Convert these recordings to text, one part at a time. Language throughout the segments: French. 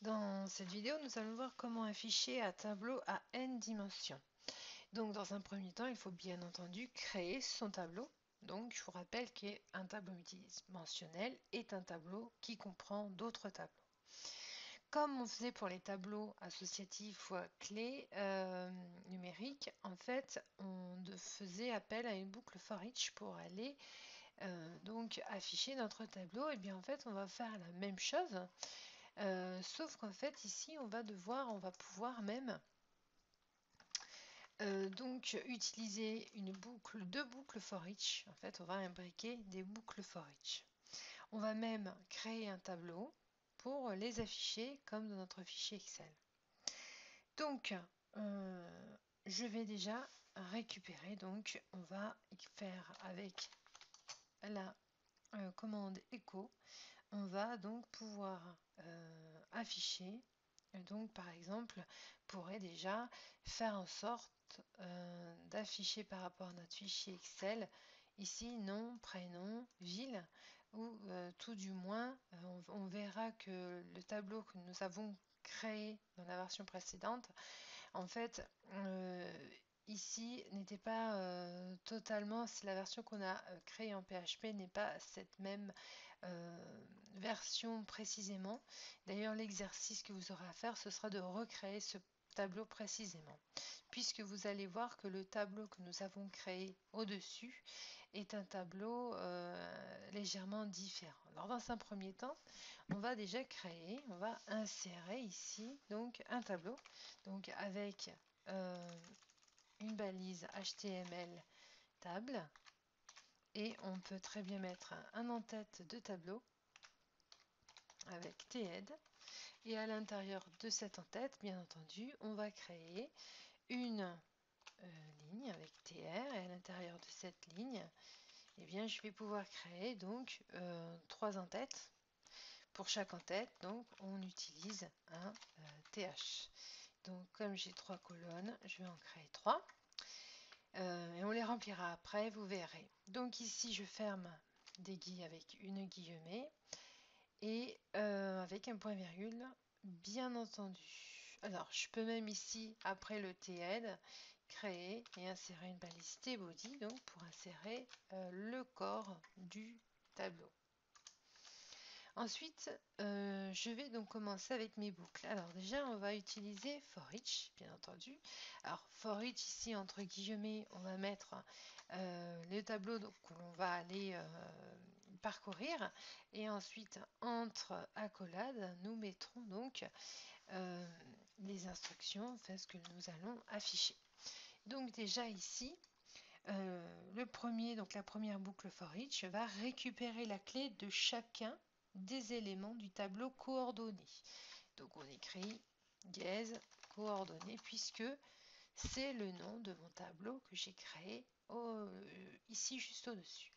Dans cette vidéo, nous allons voir comment afficher un tableau à n dimensions. Donc, dans un premier temps, il faut bien entendu créer son tableau. Donc, je vous rappelle qu'un tableau multidimensionnel est un tableau qui comprend d'autres tableaux. Comme on faisait pour les tableaux associatifs ou à clés numériques, en fait, on faisait appel à une boucle for each pour aller donc afficher notre tableau. Et bien, en fait, on va faire la même chose. Sauf qu'en fait ici on va pouvoir même donc utiliser deux boucles for each. En fait on va imbriquer des boucles for each. On va même créer un tableau pour les afficher comme dans notre fichier Excel. Donc je vais déjà récupérer, donc on va faire avec la commande echo. On va donc pouvoir afficher. Donc par exemple, on pourrait déjà faire en sorte d'afficher par rapport à notre fichier Excel ici nom, prénom, ville, ou tout du moins on verra que le tableau que nous avons créé dans la version précédente, en fait ici n'était pas totalement, si la version qu'on a créée en PHP n'est pas cette même version précisément. D'ailleurs, l'exercice que vous aurez à faire, ce sera de recréer ce tableau précisément, puisque vous allez voir que le tableau que nous avons créé au-dessus est un tableau légèrement différent. Alors, dans un premier temps, on va déjà créer, on va insérer ici donc un tableau, donc avec une balise HTML table, et on peut très bien mettre un en-tête de tableau avec THEAD, et à l'intérieur de cette en-tête, bien entendu, on va créer une ligne avec TR, et à l'intérieur de cette ligne, eh bien, je vais pouvoir créer donc trois en-têtes. Pour chaque en-tête, donc, on utilise un TH. Donc, comme j'ai trois colonnes, je vais en créer trois. Et on les remplira après, vous verrez. Donc ici, je ferme des guillemets avec une guillemet et avec un point virgule, bien entendu. Alors, je peux même ici, après le THEAD, créer et insérer une balise tbody, donc pour insérer le corps du tableau. Ensuite, je vais donc commencer avec mes boucles. Alors déjà, on va utiliser for each, bien entendu. Alors for each, ici, entre guillemets, on va mettre le tableau que l'on va aller parcourir. Et ensuite, entre accolades, nous mettrons donc les instructions, enfin ce que nous allons afficher. Donc déjà ici, le premier, donc la première boucle for each va récupérer la clé de chacun des éléments du tableau coordonné. Donc on écrit dièse coordonnées puisque c'est le nom de mon tableau que j'ai créé ici juste au-dessus.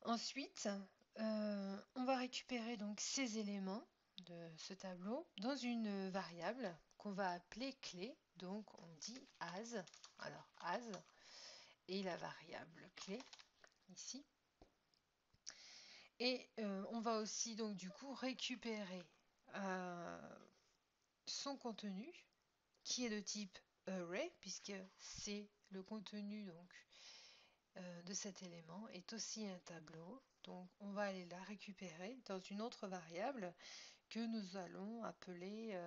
Ensuite, on va récupérer donc ces éléments de ce tableau dans une variable qu'on va appeler clé. Donc on dit as, alors as, et la variable clé ici. Et on va aussi donc du coup récupérer son contenu qui est de type array puisque c'est le contenu donc de cet élément est aussi un tableau. Donc on va aller la récupérer dans une autre variable que nous allons appeler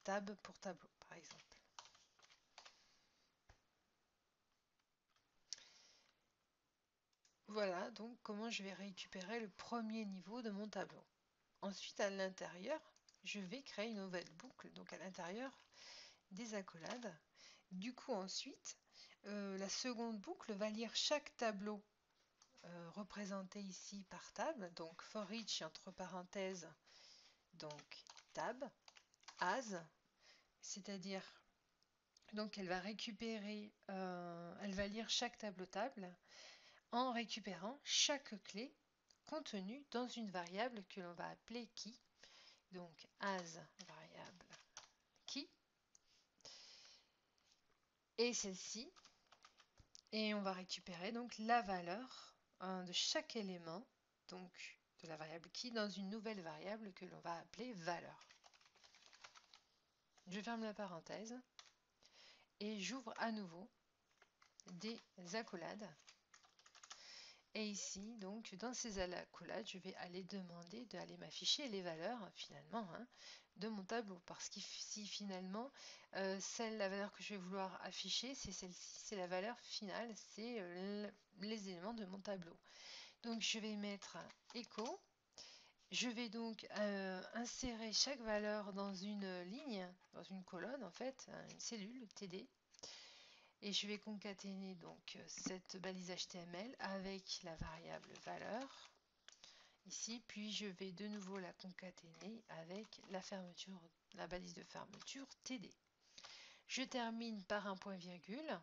tab pour tableau par exemple. Voilà donc comment je vais récupérer le premier niveau de mon tableau. Ensuite à l'intérieur, je vais créer une nouvelle boucle, donc à l'intérieur des accolades. Du coup ensuite, la seconde boucle va lire chaque tableau représenté ici par table, donc for each entre parenthèses, donc tab, as, c'est-à-dire donc elle va récupérer, elle va lire chaque tableau table en récupérant chaque clé contenue dans une variable que l'on va appeler key. Donc as variable key et celle-ci, et on va récupérer donc la valeur de chaque élément donc de la variable key dans une nouvelle variable que l'on va appeler valeur. Je ferme la parenthèse et j'ouvre à nouveau des accolades. Et ici, donc, dans ces accolades, je vais aller demander d'aller m'afficher les valeurs, finalement, hein, de mon tableau. Parce que si finalement, la valeur que je vais vouloir afficher, c'est celle-ci, c'est la valeur finale, c'est les éléments de mon tableau. Donc, je vais mettre écho. Je vais donc insérer chaque valeur dans une ligne, dans une colonne, en fait, une cellule TD. Et je vais concaténer donc cette balise HTML avec la variable valeur ici, puis je vais de nouveau la concaténer avec la fermeture, la balise de fermeture TD. Je termine par un point virgule.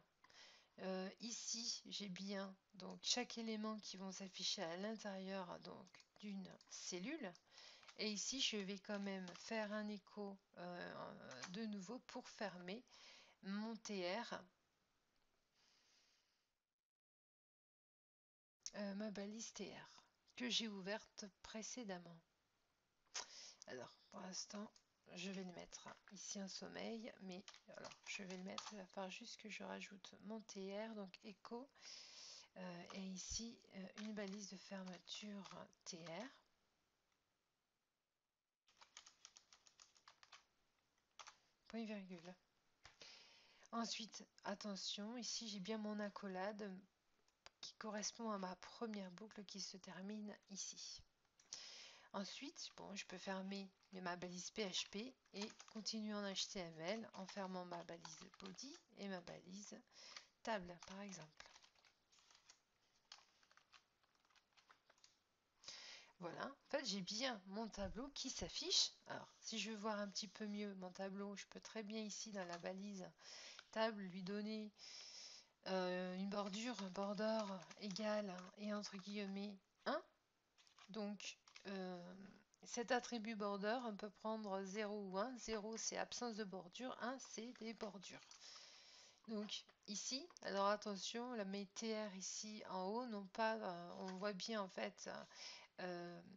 Ici, j'ai bien donc chaque élément qui vont s'afficher à l'intérieur donc d'une cellule. Et ici, je vais quand même faire un écho de nouveau pour fermer mon TR. Ma balise TR que j'ai ouverte précédemment. Alors, pour l'instant, je vais le mettre ici un sommeil, mais alors je vais le mettre, il va falloir juste que je rajoute mon TR, donc écho, et ici une balise de fermeture TR. Point virgule. Ensuite, attention, ici j'ai bien mon accolade qui correspond à ma première boucle qui se termine ici. Ensuite, bon, je peux fermer ma balise PHP et continuer en HTML en fermant ma balise body et ma balise table, par exemple. Voilà, en fait, j'ai bien mon tableau qui s'affiche. Alors, si je veux voir un petit peu mieux mon tableau, je peux très bien ici dans la balise table lui donner une bordure, un border égal et entre guillemets 1. Donc, cet attribut border, on peut prendre 0 ou 1. 0, c'est absence de bordure. 1, c'est des bordures. Donc, ici, alors attention, mes TR ici en haut n'ont pas, on voit bien en fait,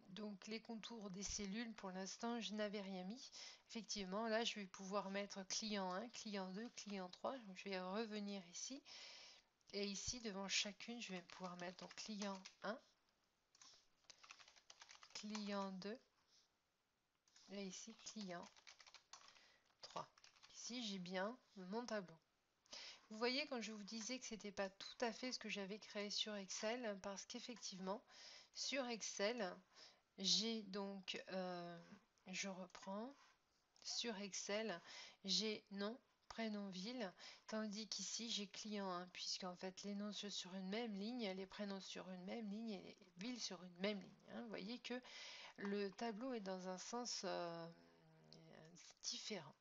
donc les contours des cellules. Pour l'instant, je n'avais rien mis. Effectivement, là, je vais pouvoir mettre client 1, client 2, client 3. Donc, je vais revenir ici. Et ici, devant chacune, je vais pouvoir mettre donc client 1, client 2, et ici client 3. Ici j'ai bien mon tableau. Vous voyez quand je vous disais que c'était pas tout à fait ce que j'avais créé sur Excel, parce qu'effectivement sur Excel j'ai donc je reprends sur Excel, j'ai nom, prénom, ville, tandis qu'ici j'ai client 1, puisqu'en fait les noms sont sur une même ligne, les prénoms sur une même ligne et les villes sur une même ligne, hein. Vous voyez que le tableau est dans un sens différent.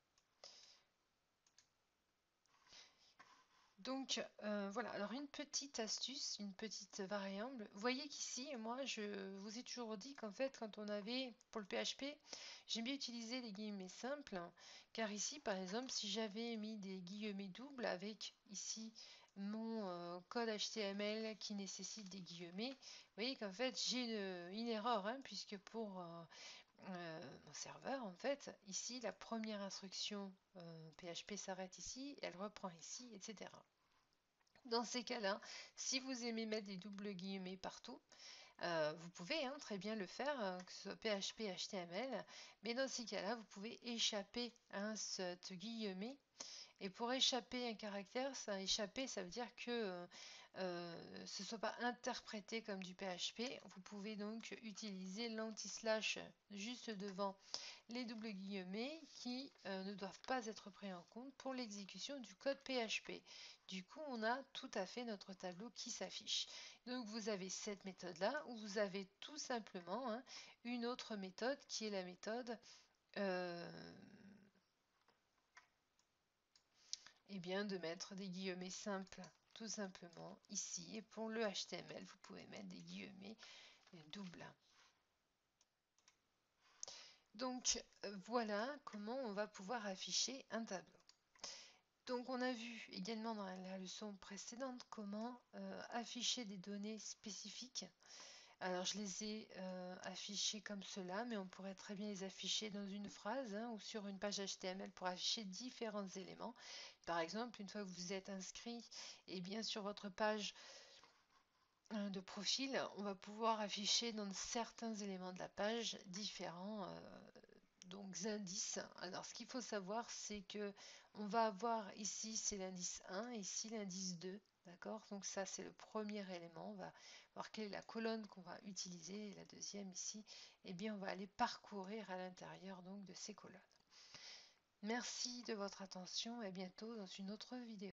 Donc voilà, alors une petite astuce, une petite variable. Vous voyez qu'ici, moi je vous ai toujours dit qu'en fait quand on avait, pour le PHP, j'aime bien utiliser les guillemets simples, car ici par exemple si j'avais mis des guillemets doubles avec ici mon code HTML qui nécessite des guillemets, vous voyez qu'en fait j'ai une erreur, hein, puisque pour mon serveur, en fait, ici, la première instruction PHP s'arrête ici, elle reprend ici, etc. Dans ces cas-là, si vous aimez mettre des doubles guillemets partout, vous pouvez très bien le faire, que ce soit PHP, HTML, mais dans ces cas-là, vous pouvez échapper à cette guillemet. Et pour échapper un caractère, ça veut dire que ce ne soit pas interprété comme du PHP. Vous pouvez donc utiliser l'anti-slash juste devant les doubles guillemets qui ne doivent pas être pris en compte pour l'exécution du code PHP. Du coup, on a tout à fait notre tableau qui s'affiche. Donc, vous avez cette méthode-là, où vous avez tout simplement une autre méthode qui est la méthode de mettre des guillemets simples, tout simplement ici. Et pour le HTML, vous pouvez mettre des guillemets doubles. Donc voilà comment on va pouvoir afficher un tableau. Donc on a vu également dans la leçon précédente comment afficher des données spécifiques Alors je les ai affichés comme cela, mais on pourrait très bien les afficher dans une phrase hein, ou sur une page HTML pour afficher différents éléments. Par exemple, une fois que vous êtes inscrit, et bien sur votre page de profil, on va pouvoir afficher dans certains éléments de la page différents donc indices. Alors ce qu'il faut savoir, c'est que on va avoir ici c'est l'indice 1, ici l'indice 2. D'accord? Donc ça c'est le premier élément. On va voir quelle est la colonne qu'on va utiliser. Et la deuxième ici, eh bien on va aller parcourir à l'intérieur donc de ces colonnes. Merci de votre attention et à bientôt dans une autre vidéo.